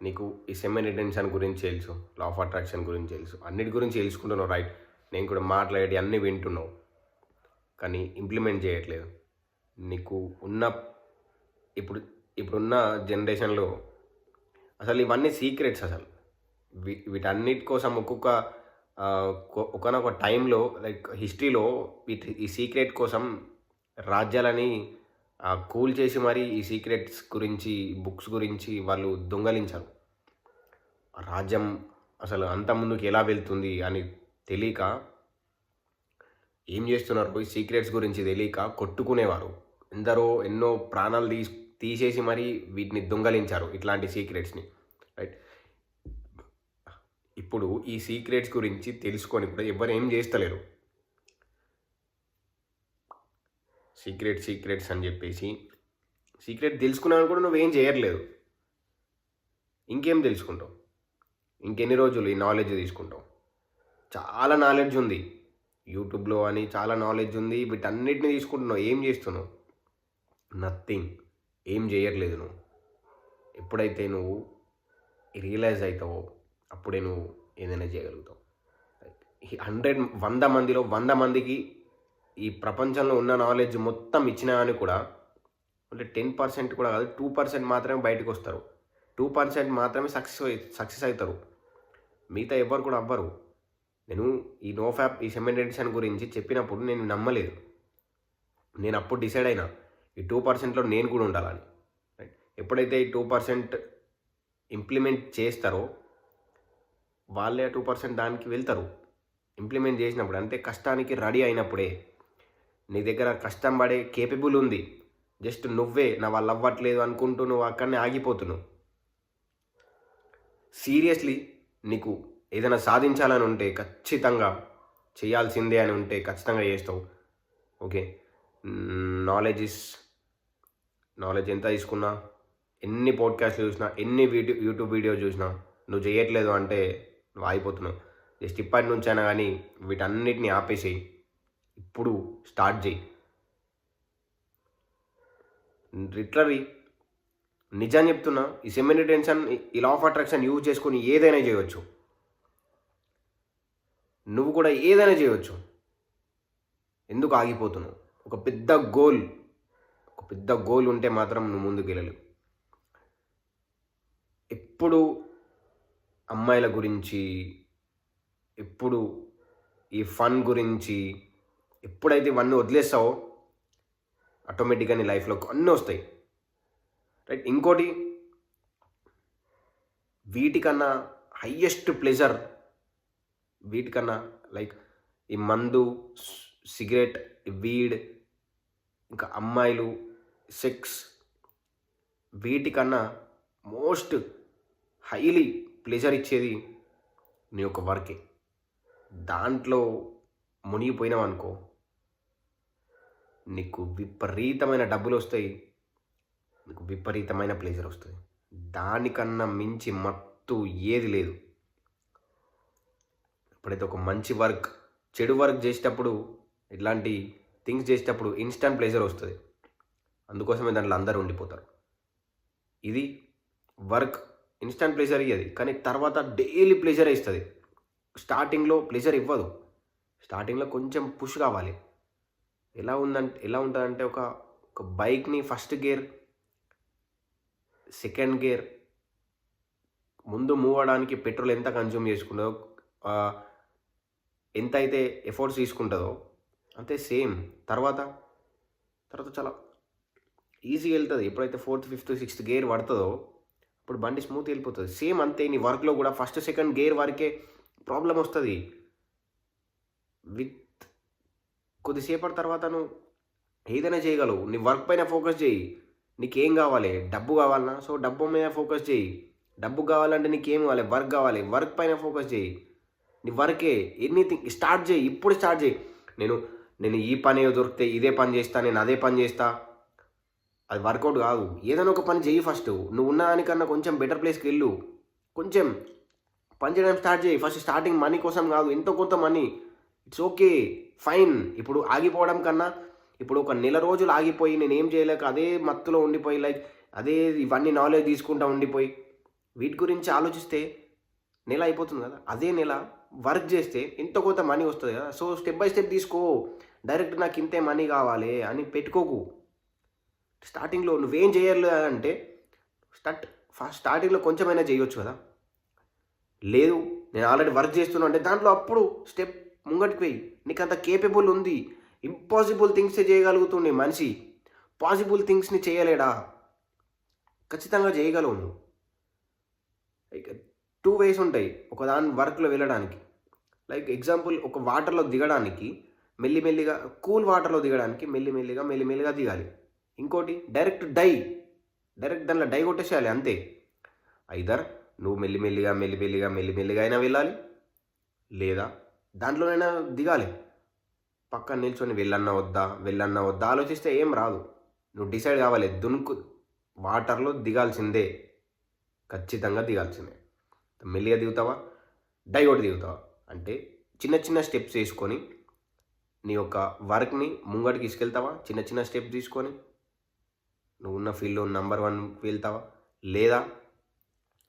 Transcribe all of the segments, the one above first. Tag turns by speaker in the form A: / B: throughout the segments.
A: నీకు ఈ semi retention గురించి తెలుసు, లా ఆఫ్ అట్రాక్షన్ గురించి తెలుసు, అన్నిటి గురించి తెలుసుకుంటున్నావు, రైట్? నేను కూడా మాట్లాడేటి అన్నీ వింటున్నావు, కానీ ఇంప్లిమెంట్ చేయట్లేదు. నీకు ఉన్న ఇప్పుడు ఇప్పుడున్న జనరేషన్లో అసలు ఇవన్నీ సీక్రెట్స్. అసలు వీటన్నిటి కోసం ఒకనొక టైంలో లైక్ హిస్టరీలో ఈ సీక్రెట్ కోసం రాజ్యాలని కూల్ చేసి మరి ఈ సీక్రెట్స్ గురించి, బుక్స్ గురించి వాళ్ళు దొంగలించారు. రాజ్యం అసలు అంత ముందుకు ఎలా వెళ్తుంది అని తెలియక ఏం చేస్తున్నారు, ఈ సీక్రెట్స్ గురించి తెలియక కొట్టుకునేవారు. ఎన్నో ప్రాణాలు తీసేసి మరి వీటిని దొంగలించారు, ఇట్లాంటి సీక్రెట్స్ని, రైట్? ఇప్పుడు ఈ సీక్రెట్స్ గురించి తెలుసుకొని కూడా ఎవరు ఏం చేస్తలేరు. సీక్రెట్స్ అని చెప్పేసి సీక్రెట్ తెలుసుకున్నాను కూడా నువ్వేం చేయట్లేదు. ఇంకేం తెలుసుకుంటావు? ఇంకెన్ని రోజులు ఈ నాలెడ్జ్ తీసుకుంటావు? చాలా నాలెడ్జ్ ఉంది యూట్యూబ్లో అని, చాలా నాలెడ్జ్ ఉంది. వీటన్నిటిని తీసుకుంటున్నావు, ఏం చేస్తున్నావు? నథింగ్. ఏం చేయట్లేదు నువ్వు. ఎప్పుడైతే నువ్వు రియలైజ్ అవుతావో అప్పుడే నువ్వు ఏదైనా చేయగలుగుతావు. 100 మందిలో 100 మందికి ఈ ప్రపంచంలో ఉన్న నాలెడ్జ్ మొత్తం ఇచ్చినా అని కూడా అంటే 10% కూడా కాదు, 2% మాత్రమే బయటకు వస్తారు. 2% మాత్రమే సక్సెస్ అవుతారు. మిగతా ఎవరు కూడా అవ్వరు. నేను ఈ నోఫాప్, ఈ సెమీ రిటెన్షన్ గురించి చెప్పినప్పుడు నేను నమ్మలేదు. నేను అప్పుడు డిసైడ్ అయినా ఈ 2%లో నేను కూడా ఉండాలని. రైట్? ఎప్పుడైతే ఈ 2% ఇంప్లిమెంట్ చేస్తారో వాళ్ళే 2% దానికి వెళ్తారు. ఇంప్లిమెంట్ చేసినప్పుడు అంటే కష్టానికి రెడీ అయినప్పుడే. నీ దగ్గర కష్టం పడే కేపబుల్ ఉంది, జస్ట్ నువ్వే నా వాళ్ళు అవ్వట్లేదు అనుకుంటూ నువ్వు అక్కడనే ఆగిపోతున్నావు. సీరియస్లీ నీకు ఏదైనా సాధించాలని ఉంటే ఖచ్చితంగా చేయాల్సిందే అని ఉంటే ఖచ్చితంగా చేస్తావు. ఓకే, నాలెడ్జ్ ఎంత తీసుకున్నా, ఎన్ని పాడ్కాస్ట్లు చూసినా, ఎన్ని యూట్యూబ్ వీడియో చూసినా నువ్వు చేయట్లేదు అంటే నువ్వు ఆగిపోతున్నావు. జస్ట్ ఇప్పటి నుంచి అయినా కానీ వీటన్నిటిని ఆపేసేయి. ఇప్పుడు స్టార్ట్ చేయి. లిటరలీ నిజం చెప్తున్నా, ఈ సెమీ రిటెన్షన్, ఈ లా ఆఫ్ అట్రాక్షన్ యూజ్ చేసుకొని ఏదైనా చేయవచ్చు. నువ్వు కూడా ఏదైనా చేయవచ్చు. ఎందుకు ఆగిపోతున్నావు? ఒక పెద్ద గోల్ ఉంటే మాత్రం నువ్వు ముందుకు వెళ్ళలేవు. ఎప్పుడు అమ్మాయిల గురించి, ఎప్పుడు ఈ ఫన్ గురించి, ఎప్పుడైతే ఇవన్నీ వదిలేస్తావో ఆటోమేటిక్గా నీ లైఫ్లో అన్నీ వస్తాయి, రైట్? ఇంకోటి, వీటికన్నా హయ్యెస్ట్ ప్లెజర్, వీటికన్నా లైక్ ఈ మందు, సిగరెట్, వీడ్, ఇంకా అమ్మాయిలు, సెక్స్, వీటికన్నా మోస్ట్ హైలీ ప్లెజర్ ఇచ్చేది నీ యొక్క వర్కే. దాంట్లో మునిగిపోయినావు అనుకో, నీకు విపరీతమైన డబ్బులు వస్తాయి, నీకు విపరీతమైన ప్లెజర్ వస్తుంది. దానికన్నా మించి మత్తు ఏది లేదు. ఎప్పుడైతే ఒక మంచి వర్క్, చెడు వర్క్ చేసేటప్పుడు, ఇట్లాంటి థింగ్స్ చేసేటప్పుడు ఇన్స్టంట్ ప్లెజర్ వస్తుంది. అందుకోసమే దాంట్లో అందరూ ఉండిపోతారు. ఇది వర్క్ ఇన్స్టంట్ ప్లెజర్ ఇవ్వదు, కానీ తర్వాత డైలీ ప్లెజర్ ఇస్తుంది. స్టార్టింగ్లో ప్లెజర్ ఇవ్వదు. స్టార్టింగ్లో కొంచెం పుష్ కావాలి. ఎలా ఉంటుందంటే ఒక బైక్ని ఫస్ట్ గేర్, సెకండ్ గేర్, ముందు మూవ్ అవడానికి పెట్రోల్ ఎంత కన్జ్యూమ్ చేసుకుంటుందో, ఎంత అయితే ఎఫర్ట్స్ తీసుకుంటుందో అంతే సేమ్ తర్వాత చాలా ఈజీగా వెళ్తుంది. ఎప్పుడైతే 4th, 5th, 6th గేర్ పడుతుందో అప్పుడు బండి స్మూత్ వెళ్ళిపోతుంది. సేమ్ అంతే నీ వర్క్లో కూడా ఫస్ట్ సెకండ్ గేర్ వరకే ప్రాబ్లం వస్తుంది. విత్ కొద్దిసేపటి తర్వాత నువ్వు ఏదైనా చేయగలవు. నీ వర్క్ పైన ఫోకస్ చేయి. నీకేం కావాలి? డబ్బు కావాలన్నా, సో డబ్బు మీద ఫోకస్ చేయి. డబ్బు కావాలంటే నీకేం కావాలి? వర్క్ కావాలి. వర్క్ పైన ఫోకస్ చేయి. నీ వర్కే ఎనీథింగ్ స్టార్ట్ చేయి. ఇప్పుడు స్టార్ట్ చేయి. నేను ఈ పని దొరికితే ఇదే పని చేస్తా, నేను అదే పని చేస్తా, అది వర్కౌట్ కాదు. ఏదైనా ఒక పని చేయి. ఫస్ట్ నువ్వు ఉన్న దానికన్నా కొంచెం బెటర్ ప్లేస్కి వెళ్ళు. కొంచెం పని చేయడం స్టార్ట్ చేయి. ఫస్ట్ స్టార్టింగ్ మనీ కోసం కాదు, ఎంతో కొంత మనీ, ఇట్స్ ఓకే, ఫైన్. ఇప్పుడు ఆగిపోవడం కన్నా ఇప్పుడు ఒక నెల రోజులు ఆగిపోయి నేను ఏం చేయలేక అదే మత్తులో ఉండిపోయి, లైక్ అదే ఇవన్నీ నాలెడ్జ్ తీసుకుంటా ఉండిపోయి వీటి గురించి ఆలోచిస్తే నెల అయిపోతుంది కదా. అదే నెల వర్క్ చేస్తే ఎంతో కొంత మనీ వస్తుంది కదా. సో స్టెప్ బై స్టెప్ తీసుకో. డైరెక్ట్ నాకు ఇంతే మనీ కావాలి అని పెట్టుకోకు. స్టార్టింగ్లో నువ్వేం చేయలేదు అంటే స్టార్టింగ్లో కొంచెమైనా చేయొచ్చు కదా. లేదు నేను ఆల్రెడీ వర్క్ చేస్తున్నా అంటే దాంట్లో అప్పుడు స్టెప్ ముంగటికి పోయి నీకు అంత కేపబుల్ ఉంది. ఇంపాసిబుల్ థింగ్స్ చేయగలుగుతుండే మనిషి పాసిబుల్ థింగ్స్ని చేయలేడా? ఖచ్చితంగా చేయగలవు నువ్వు. లైక్ 2 ways ఉంటాయి ఒక దాని వర్క్లో వెళ్ళడానికి. లైక్ ఎగ్జాంపుల్, ఒక వాటర్లో దిగడానికి మెల్లిమెల్లిగా, కూల్ వాటర్లో దిగడానికి మెల్లిమెల్లిగా దిగాలి. ఇంకోటి డైరెక్ట్ దాంట్లో డై కొట్టేసేయాలి అంతే. ఐదర్ నువ్వు మెల్లిమెల్లిగా అయినా వెళ్ళాలి, లేదా దాంట్లోనైనా దిగాలి. పక్కన నిల్చొని వెళ్ళన్నా వద్దా ఆలోచిస్తే ఏం రాదు. నువ్వు డిసైడ్ కావాలి, వాటర్లో దిగాల్సిందే, ఖచ్చితంగా దిగాల్సిందే. మెల్లిగా దిగుతావా, డై కొట్టి దిగుతావా అంటే చిన్న స్టెప్స్ వేసుకొని నీ యొక్క వర్క్ని ముంగడికి తీసుకెళ్తావా? చిన్న స్టెప్స్ తీసుకొని నువ్వు ఉన్న ఫీల్డ్లో నెంబర్ 1 వెళ్తావా? లేదా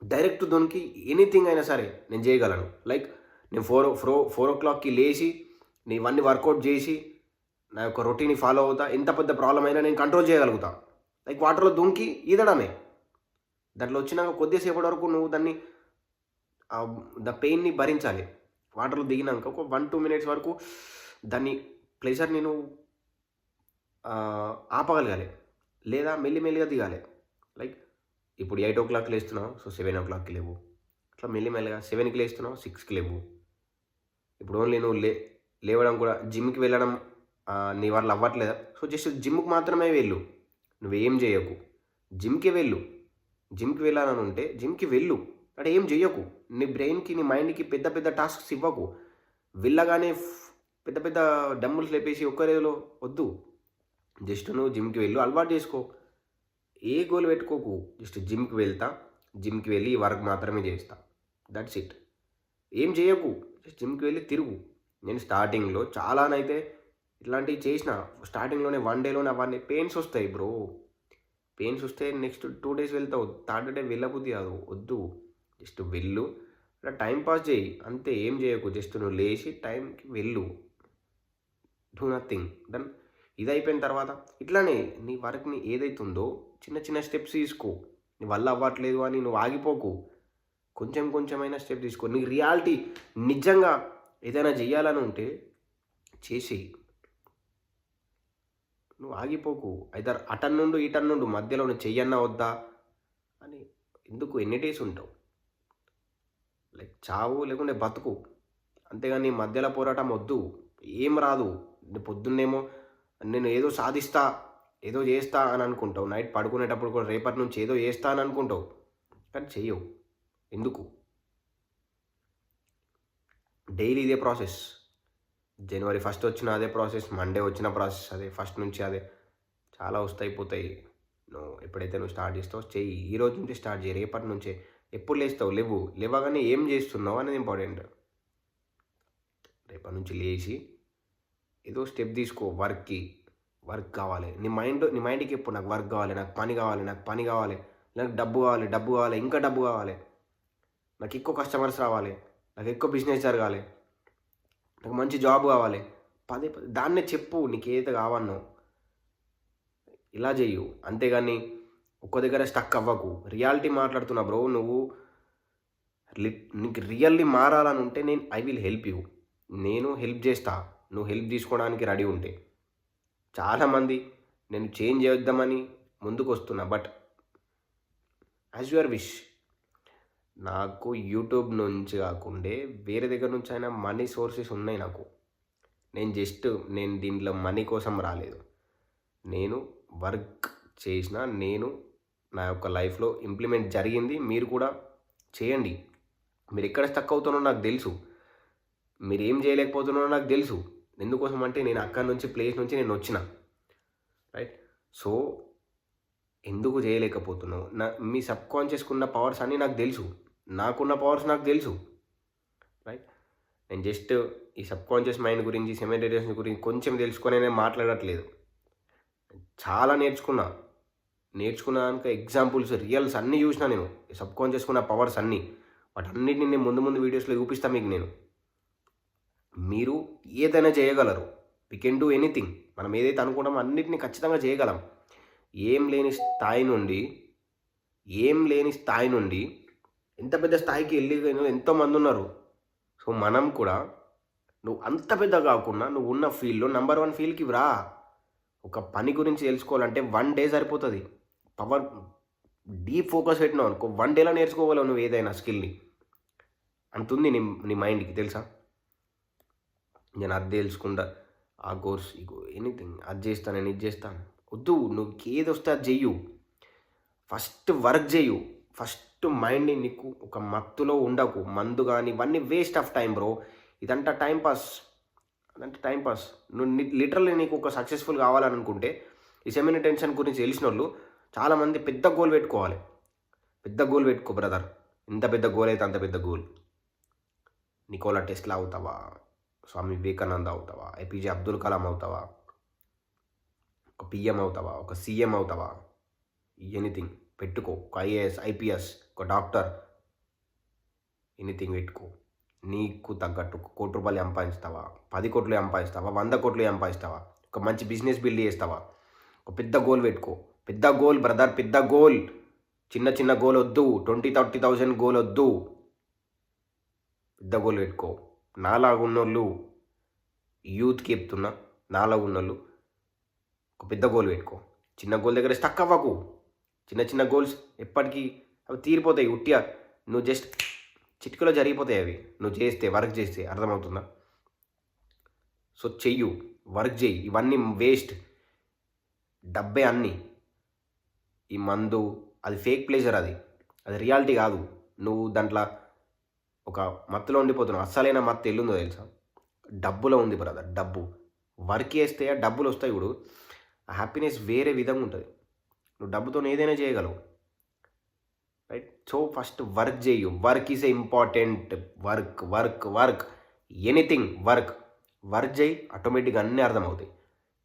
A: డైరెక్ట్ దొనికి ఎనీథింగ్ అయినా సరే నేను చేయగలను. లైక్ నేను 4 o'clockకి లేచి నీ ఇవన్నీ వర్కౌట్ చేసి నా యొక్క రొటీన్ని ఫాలో అవుతా. ఎంత పెద్ద ప్రాబ్లం అయినా నేను కంట్రోల్ చేయగలుగుతా. లైక్ వాటర్లో దుంకి ఈదడమే. దాంట్లో వచ్చినాక కొద్దిసేపటి వరకు నువ్వు దాన్ని పెయిన్ని భరించాలి. వాటర్లో దిగినాక ఒక 1-2 minutes వరకు దాన్ని ప్రెషర్ నేను ఆపగలగాలి. లేదా మెల్లిగా దిగాలి. లైక్ ఇప్పుడు 8 o'clock లేస్తున్నావు, సో 7 o'clockకి లేవు. అట్లా మెల్లిగా 7కి లేస్తున్నావు, 6కి లేవు. ఇప్పుడు ఓన్లీ నువ్వు లేవడం కూడా, జిమ్కి వెళ్ళడం నీ వల్ల అవ్వట్లేదా? సో జస్ట్ జిమ్కి మాత్రమే వెళ్ళు, నువ్వేం చేయకు. జిమ్కి వెళ్ళాలని ఉంటే జిమ్కి వెళ్ళు, అంటే ఏం చెయ్యకు. నీ బ్రెయిన్కి, నీ మైండ్కి పెద్ద టాస్క్స్ ఇవ్వకు. వెళ్ళగానే పెద్ద డంబుల్స్ లేపేసి ఒక్క రోజులో వద్దు. జస్ట్ నువ్వు జిమ్కి వెళ్ళు, అలవాటు చేసుకో. ఏ గోల్ పెట్టుకోకు. జస్ట్ జిమ్కి వెళ్ళి ఈ వర్క్ మాత్రమే చేస్తా, దట్స్ ఇట్. ఏం చేయకు, జస్ట్ జిమ్కి వెళ్ళి తిరుగు. నేను స్టార్టింగ్లో చాలానైతే ఇట్లాంటివి చేసిన. స్టార్టింగ్లోనే 1 dayలోనే అవన్నీ పెయిన్స్ వస్తాయి బ్రో. పెయిన్స్ వస్తే నెక్స్ట్ 2 days వెళ్తావు, 3rd day వెళ్ళబుద్ధి కాదు. వద్దు, జస్ట్ వెళ్ళు, టైం పాస్ చేయి అంతే. ఏం చేయకు, జస్ట్ నువ్వు లేచి టైంకి వెళ్ళు, డూ నథింగ్. దెన్ ఇది అయిపోయిన తర్వాత ఇట్లానే నీ వర్క్ని ఏదైతుందో చిన్న స్టెప్స్ తీసుకో. నీ వల్ల అవ్వట్లేదు అని నువ్వు ఆగిపోకు. కొంచెమైనా స్టెప్ తీసుకో. నీ రియాలిటీ నిజంగా ఏదైనా చెయ్యాలని ఉంటే చేసేయి, నువ్వు ఆగిపోకు. ఐదర్ అటన్ నుండు మధ్యలో నువ్వు చెయ్యన్నా వద్దా అని ఎందుకు ఎన్ని డేస్ ఉంటావు? లైక్ చావు లేకుంటే బతుకు, అంతేగాని మధ్యలో పోరాటం వద్దు. ఏం రాదు. పొద్దున్నేమో నేను ఏదో సాధిస్తా, ఏదో చేస్తా అని అనుకుంటావు. నైట్ పడుకునేటప్పుడు కూడా రేపటి నుంచి ఏదో చేస్తా అని అనుకుంటావు, కానీ చెయ్యవు. ఎందుకు? డైలీ ఇదే ప్రాసెస్. January 1st వచ్చిన అదే ప్రాసెస్, మండే వచ్చిన ప్రాసెస్ అదే, 1st నుంచి అదే. చాలా పోతాయి. ఎప్పుడైతే నువ్వు స్టార్ట్ చేస్తావు చెయ్యి. ఈ రోజు నుంచి స్టార్ట్ చేయి, రేపటి నుంచే. ఎప్పుడు లేస్తావు? లేవగానే ఏం చేస్తున్నావు అనేది ఇంపార్టెంట్. రేపటి నుంచి లేచి ఏదో స్టెప్ తీసుకో. వర్క్ కావాలి. నీ మైండ్కి ఎప్పుడు నాకు వర్క్ కావాలి, నాకు పని కావాలి, నాకు డబ్బు కావాలి, ఇంకా డబ్బు కావాలి, నాకు ఎక్కువ కస్టమర్స్ రావాలి, నాకు ఎక్కువ బిజినెస్ జరగాలి, నాకు మంచి జాబ్ కావాలి. దాన్నే చెప్పు నీకు ఏదైతే కావాలనో. ఇలా చెయ్యు, అంతేగాని ఒక్క దగ్గర స్టక్ అవ్వకు. రియాలిటీ మాట్లాడుతున్నా బ్రో. నీకు రియల్లీ మారాలని ఉంటే ఐ విల్ హెల్ప్ యూ. నేను హెల్ప్ చేస్తా, నువ్వు హెల్ప్ తీసుకోవడానికి రెడీ ఉంటే. చాలామంది నేను చేంజ్ చేద్దామని ముందుకు వస్తున్నా, బట్ యాజ్ యువర్ విష్. నాకు యూట్యూబ్ నుంచి కాకుండా వేరే దగ్గర నుంచి అయినా మనీ సోర్సెస్ ఉన్నాయి నాకు. నేను దీంట్లో మనీ కోసం రాలేదు. నేను వర్క్ చేసిన, నేను నా యొక్క లైఫ్లో ఇంప్లిమెంట్ జరిగింది. మీరు కూడా చేయండి. మీరు ఎక్కడ స్టక్ అవుతున్నారో నాకు తెలుసు, మీరు ఏం చేయలేకపోతున్నారో నాకు తెలుసు. ఎందుకోసం అంటే నేను అక్కడి నుంచి ప్లేస్ నుంచి నేను వచ్చిన, రైట్? సో ఎందుకు చేయలేకపోతున్నావు? మీ సబ్కాన్షియస్కి ఉన్న పవర్స్ అన్నీ నాకు తెలుసు, నాకున్న పవర్స్ నాకు తెలుసు, రైట్? నేను జస్ట్ ఈ సబ్కాన్షియస్ మైండ్ గురించి, సెమెటేరియస్ గురించి కొంచెం తెలుసుకొని నేను మాట్లాడట్లేదు. చాలా నేర్చుకున్నా. నేర్చుకున్నాక ఎగ్జాంపుల్స్ రియల్స్ అన్నీ చూసిన నేను, సబ్ కాన్షియస్ ఉన్న పవర్స్ అన్నీ, వాటన్నిటిని నేను ముందు వీడియోస్లో చూపిస్తాను మీకు నేను. మీరు ఏదైనా చేయగలరు. We can do anything. మనం ఏదైతే అనుకుంటామో అన్నిటిని ఖచ్చితంగా చేయగలం. ఏం లేని స్థాయి నుండి ఎంత పెద్ద స్థాయికి వెళ్ళి ఎంతోమంది ఉన్నారు. సో మనం కూడా నువ్వు అంత పెద్ద కాకుండా నువ్వు ఉన్న ఫీల్డ్లో నెంబర్ 1 ఫీల్డ్కి రా. ఒక పని గురించి తెలుసుకోవాలంటే 1 డే సరిపోతుంది. పవర్ డీప్ ఫోకస్ పెట్టినావు అనుకో 1 డేలో నేర్చుకోగలవు నువ్వు ఏదైనా స్కిల్ని. అంతుంది నీ మైండ్కి తెలుసా. నేను అది తెలుసుకుంటా, ఆ కోర్స్ ఎనీథింగ్ అది చేస్తాను, నేను ఇది చేస్తాను వద్దు. నువ్వు ఏది వస్తే అది చెయ్యు. ఫస్ట్ వర్క్ చేయు. ఫస్ట్ మైండ్ని నీకు ఒక మత్తులో ఉండకు. మందు కానీ ఇవన్నీ వేస్ట్ ఆఫ్ టైం బ్రో. ఇదంతా టైంపాస్. నువ్వు లిటరల్లీ నీకు ఒక సక్సెస్ఫుల్ కావాలని అనుకుంటే ఈ సెమిని టెన్షన్ గురించి తెలిసిన వాళ్ళు చాలామంది పెద్ద గోల్ పెట్టుకోవాలి. పెద్ద గోల్ పెట్టుకో బ్రదర్. ఎంత పెద్ద గోల్ అయితే అంత పెద్ద గోల్. నికోలా టెస్లా అవుతావా, స్వామి వివేకానంద అవుతావా, ఏపీజే అబ్దుల్ కలాం అవుతావా, ఒక పిఎం అవుతావా, ఒక సీఎం అవుతావా, ఎనీథింగ్ పెట్టుకో. ఒక ఐఏఎస్, ఐపీఎస్, ఒక డాక్టర్, ఎనీథింగ్ పెట్టుకో. నీకు తగ్గట్టు 1 కోటి రూపాయలు సంపాదిస్తావా, 10 కోట్లు సంపాదిస్తావా, 100 కోట్లు సంపాదిస్తావా, ఒక మంచి బిజినెస్ బిల్డ్ చేస్తావా, ఒక పెద్ద గోల్ పెట్టుకో. పెద్ద గోల్ బ్రదర్, పెద్ద గోల్. చిన్న గోల్ వద్దు. 20,000-30,000 గోల్ వద్దు. పెద్ద గోల్ పెట్టుకో. నాలాగున్నోళ్ళు యూత్కి చెప్తున్నా, నాలాగున్నోళ్ళు ఒక పెద్ద గోల్ పెట్టుకో. చిన్న గోల్ దగ్గర స్టక్ అవ్వకు. చిన్న గోల్స్ ఎప్పటికీ అవి తీరిపోతాయి. ఉట్టిగా నువ్వు జస్ట్ చిటికలో జరిగిపోతాయి అవి. నువ్వు చేస్తే, వర్క్ చేస్తే. అర్థమవుతుందా. సో చెయ్యు, వర్క్ చెయ్యి. ఇవన్నీ వేస్ట్. డబ్బే అన్నీ. ఈ మందు అది ఫేక్ ప్లేజర్, అది రియాలిటీ కాదు. నువ్వు దాంట్లో ఒక మత్తులో ఉండిపోతున్నావు. అస్సలైన మత్తు ఎల్లుందో తెలుసా, డబ్బులో ఉంది బ్రదర్. డబ్బు వర్క్ చేస్తే డబ్బులు వస్తాయి. ఇప్పుడు ఆ హ్యాపీనెస్ వేరే విధంగా ఉంటుంది. నువ్వు డబ్బుతో ఏదైనా చేయగలవు, రైట్. సో ఫస్ట్ వర్క్ చేయు. Work is important. Work anything work చేయి. ఆటోమేటిక్గా అన్నీ అర్థమవుతాయి.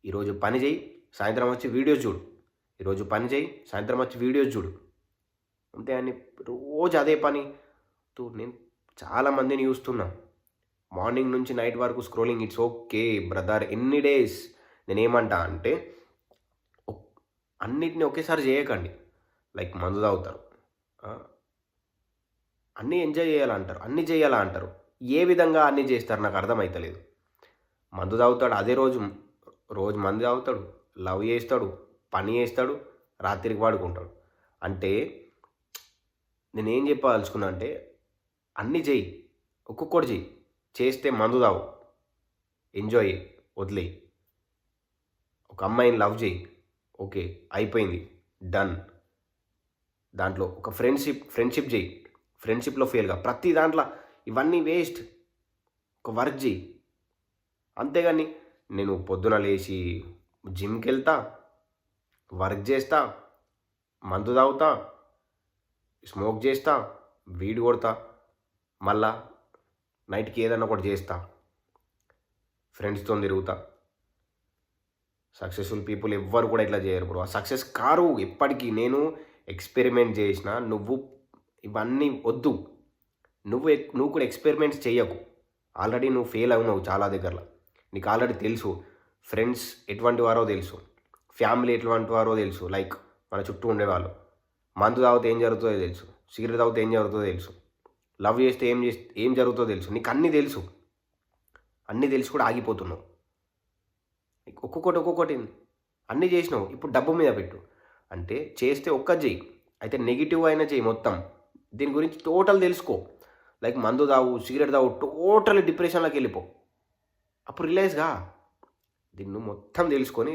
A: ఈరోజు పని చేయి, సాయంత్రం వచ్చి వీడియోస్ చూడు. ఈరోజు పని చేయి, సాయంత్రం వచ్చి వీడియోస్ చూడు. అంతే అని రోజు అదే పని. నేను చాలామందిని చూస్తున్నా, మార్నింగ్ నుంచి నైట్ వరకు స్క్రోలింగ్. ఇట్స్ ఓకే బ్రదర్, ఎన్ని డేస్. నేనేమంటా అంటే అన్నిటిని ఒకేసారి చేయకండి. లైక్ మందు తాగుతారు, అన్నీ ఎంజాయ్ చేయాలంటారు, అన్నీ చేయాలా అంటారు. ఏ విధంగా అన్నీ చేస్తారు నాకు అర్థమవుతలేదు. మందు తాగుతాడు, అదే రోజు మందు తాగుతాడు, లవ్ చేస్తాడు, పని చేస్తాడు, రాత్రికి పడుకుంటాడు. అంటే నేనేం చెప్పదలుచుకున్నా అంటే అన్నీ చెయ్యి, ఒక్కొక్కటి చెయ్యి. చేస్తే మందు తాగు, ఎంజాయ్ వదిలేయి. ఒక అమ్మాయిని లవ్ చేయి, ఓకే అయిపోయింది, డన్. దాంట్లో ఒక ఫ్రెండ్షిప్ చేయి, ఫ్రెండ్షిప్లో ఫెయిల్గా. ప్రతి దాంట్లో ఇవన్నీ వేస్ట్. ఒక వర్క్ చేయి. అంతేగాని నేను పొద్దున లేచి జిమ్కి వెళ్తా, వర్క్ చేస్తా, మందు తాగుతా, స్మోక్ చేస్తా, వీడి కొడతా, మళ్ళా నైట్కి ఏదైనా ఒకటి చేస్తా, ఫ్రెండ్స్తో తిరుగుతా. సక్సెస్ఫుల్ పీపుల్ ఎవ్వరు కూడా ఇట్లా చేయరు బ్రో. ఆ సక్సెస్ కారు ఎప్పటికీ. నేను ఎక్స్పెరిమెంట్ చేసిన. నువ్వు ఇవన్నీ వద్దు. నువ్వు కూడా ఎక్స్పెరిమెంట్స్ చేయకు. ఆల్రెడీ నువ్వు ఫెయిల్ అవునావు చాలా దగ్గరలో. నీకు ఆల్రెడీ తెలుసు ఫ్రెండ్స్ ఎటువంటి వారో తెలుసు, ఫ్యామిలీ ఎటువంటి వారో తెలుసు. లైక్ మన చుట్టూ ఉండేవాళ్ళు. మందు తాగితే ఏం జరుగుతుందో తెలుసు, సిగరెట్ తాగితే ఏం జరుగుతుందో తెలుసు, లవ్ చేస్తే ఏం జరుగుతుందో తెలుసు. నీకు అన్నీ తెలుసు. అన్నీ తెలిసి కూడా ఆగిపోతున్నావు. ఒక్కొక్కటి అన్నీ చేసినావు. ఇప్పుడు డబ్బు మీద పెట్టు అంటే చేస్తే ఒక్కటి చెయ్యి. అయితే నెగిటివ్ అయినా చెయ్యి మొత్తం. దీని గురించి టోటల్ తెలుసుకో. లైక్ మందు తాగు, సిగరెట్ తాగు, టోటల్ డిప్రెషన్లోకి వెళ్ళిపో. అప్పుడు రిలైజ్గా దీన్ని మొత్తం తెలుసుకొని